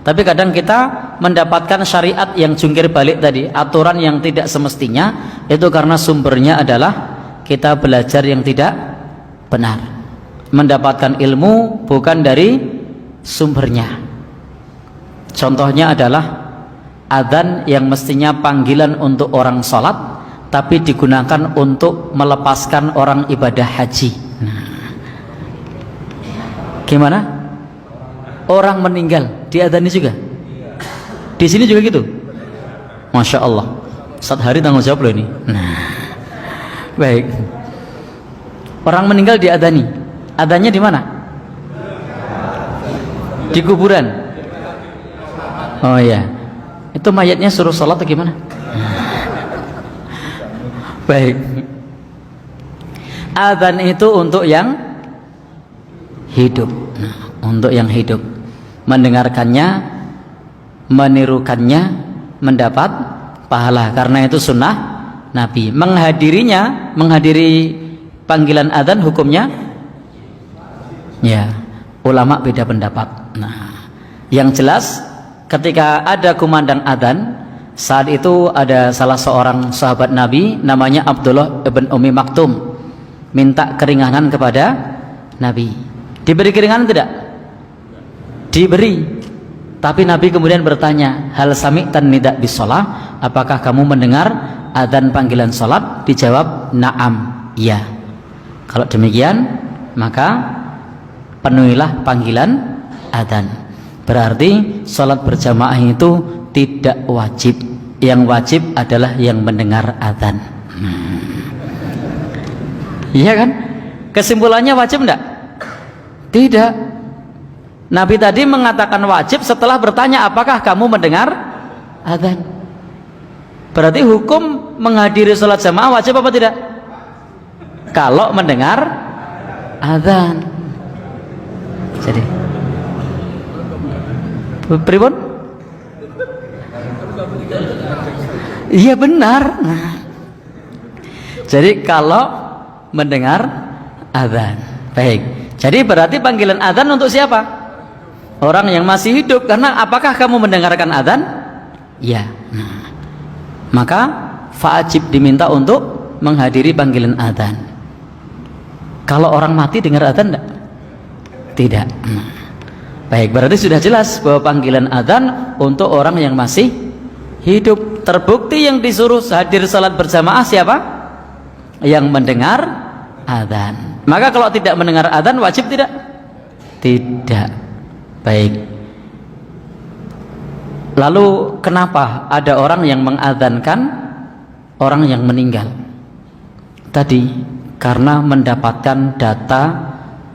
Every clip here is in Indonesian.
Tapi kadang kita mendapatkan syariat yang jungkir balik tadi, aturan yang tidak semestinya, itu karena sumbernya adalah kita belajar yang tidak benar, mendapatkan ilmu bukan dari sumbernya. Contohnya adalah adzan yang mestinya panggilan untuk orang sholat, tapi digunakan untuk melepaskan orang ibadah haji. Nah, gimana? Orang meninggal diadzani juga? Di sini juga gitu? Masya Allah, Ustadz Hari tanggung jawab loh ini. Nah, baik. Orang meninggal diadzani, adzannya di mana? Di kuburan. Oh iya, itu mayatnya suruh sholat atau gimana? Baik. Adzan itu untuk yang hidup. Nah, untuk yang hidup, mendengarkannya, menirukannya, mendapat pahala, karena itu sunnah Nabi. Menghadirinya, menghadiri panggilan adzan hukumnya, ya, ulama beda pendapat. Nah, yang jelas ketika ada kumandang adzan, saat itu ada salah seorang sahabat Nabi namanya Abdullah ibn Ummi Maktum minta keringanan kepada Nabi. Diberi keringanan tidak? Diberi. Tapi Nabi kemudian bertanya, hal sami'tan nida bis shalah, apakah kamu mendengar adzan panggilan salat? Dijawab, na'am, iya. Kalau demikian, maka penuhilah panggilan adzan. Berarti salat berjamaah itu tidak wajib. Yang wajib adalah yang mendengar adzan. Iya kan? Kesimpulannya wajib enggak? Tidak. Nabi tadi mengatakan wajib setelah bertanya, apakah kamu mendengar adzan? Berarti hukum menghadiri sholat jamaah wajib apa tidak? Kalau mendengar adzan. Jadi pripun? Iya benar. Nah, jadi kalau mendengar adzan. Baik. Jadi berarti panggilan adzan untuk siapa? Orang yang masih hidup. Karena apakah kamu mendengarkan adzan? Ya. Nah, maka wajib diminta untuk menghadiri panggilan adzan. Kalau orang mati dengar adzan enggak? Tidak. Nah, baik, berarti sudah jelas bahwa panggilan adzan untuk orang yang masih hidup. Terbukti yang disuruh hadir salat berjamaah siapa? Yang mendengar adzan. Maka kalau tidak mendengar adzan wajib tidak? Tidak. Baik. Lalu kenapa ada orang yang mengadzankan orang yang meninggal? Tadi karena mendapatkan data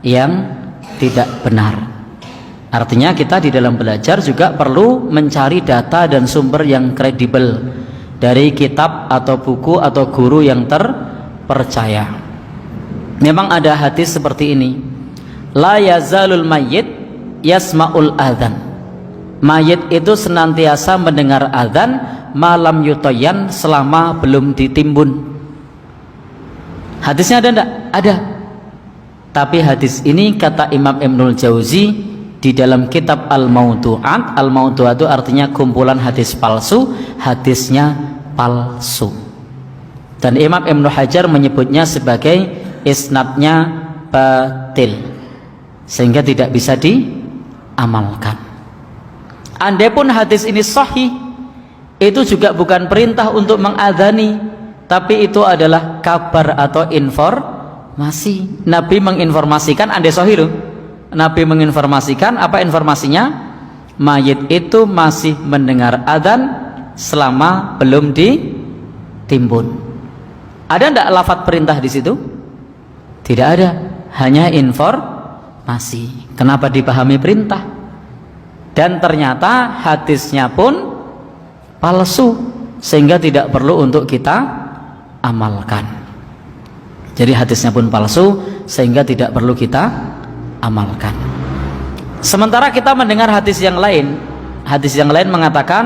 yang tidak benar. Artinya kita di dalam belajar juga perlu mencari data dan sumber yang kredibel dari kitab atau buku atau guru yang terpercaya. Memang ada hadis seperti ini, la yazalul mayyit yasma'ul adzan. Mayit itu senantiasa mendengar adzan malam yutoyan, selama belum ditimbun. Hadisnya ada enggak? Ada. Tapi hadis ini kata Imam Ibnul Jauzi di dalam kitab Al-Mawdu'at, Al-Mawdu'at itu artinya kumpulan hadis palsu, hadisnya palsu. Dan Imam Ibnu Hajar menyebutnya sebagai isnadnya batil, sehingga tidak bisa diamalkan. Andai pun hadis ini sahih, itu juga bukan perintah untuk mengadzani, tapi itu adalah kabar atau informasi. Nabi menginformasikan, andai sahih loh, Nabi menginformasikan, apa informasinya? Mayit itu masih mendengar adzan selama belum ditimbun. Ada enggak lafaz perintah di situ? Tidak ada, hanya informasi. Kenapa dipahami perintah? Dan ternyata hadisnya pun palsu, sehingga tidak perlu untuk kita amalkan. Jadi hadisnya pun palsu, sehingga tidak perlu kita amalkan. Sementara kita mendengar hadis yang lain. Hadis yang lain mengatakan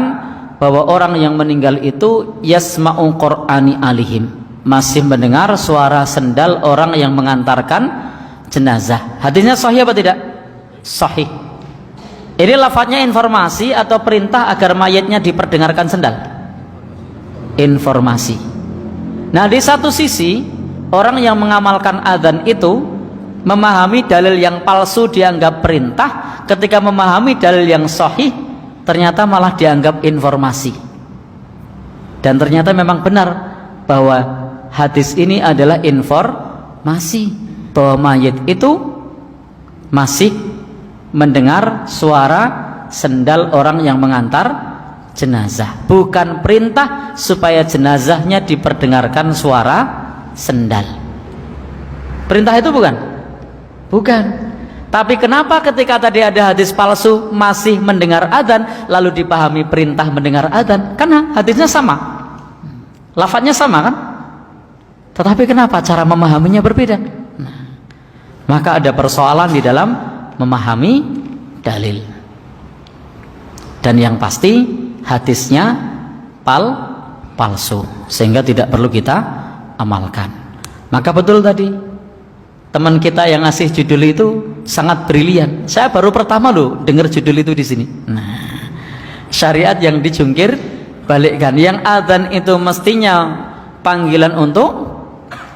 bahwa orang yang meninggal itu yasma'u qur'ani alihim, masih mendengar suara sendal orang yang mengantarkan jenazah. Hadisnya sahih apa tidak? Sahih. Ini lafadznya informasi atau perintah agar mayatnya diperdengarkan sendal? Informasi. Nah, di satu sisi orang yang mengamalkan adzan itu memahami dalil yang palsu dianggap perintah, ketika memahami dalil yang sahih ternyata malah dianggap informasi. Dan ternyata memang benar bahwa hadis ini adalah informasi bahwa mayit itu masih mendengar suara sendal orang yang mengantar jenazah, bukan perintah supaya jenazahnya diperdengarkan suara sendal. Perintah itu bukan. Tapi kenapa ketika tadi ada hadis palsu masih mendengar adzan lalu dipahami perintah mendengar adzan? Karena hadisnya sama, lafadznya sama kan, tetapi kenapa cara memahaminya berbeda? Maka ada persoalan di dalam memahami dalil. Dan yang pasti hadisnya palsu, sehingga tidak perlu kita amalkan. Maka betul tadi teman kita yang ngasih judul itu sangat brilian. Saya baru pertama loh dengar judul itu di sini. Nah, syariat yang dijungkir balikkan. Yang adzan itu mestinya panggilan untuk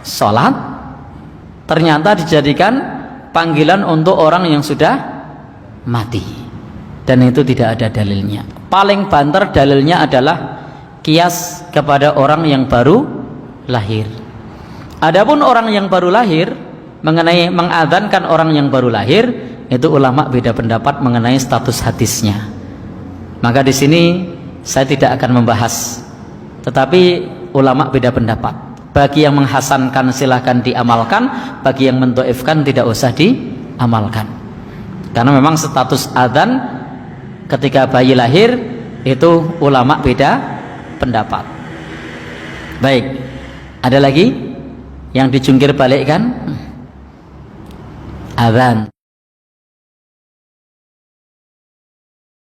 sholat, ternyata dijadikan panggilan untuk orang yang sudah mati, dan itu tidak ada dalilnya. Paling banter dalilnya adalah kias kepada orang yang baru lahir. Adapun orang yang baru lahir, mengenai mengadzankan orang yang baru lahir, itu ulama beda pendapat mengenai status hadisnya. Maka di sini saya tidak akan membahas, tetapi ulama beda pendapat. Bagi yang menghasankan silahkan diamalkan, bagi yang mendoifkan tidak usah diamalkan. Karena memang status adzan ketika bayi lahir itu ulama beda pendapat. Baik, ada lagi yang dijungkir balikkan? Adzan.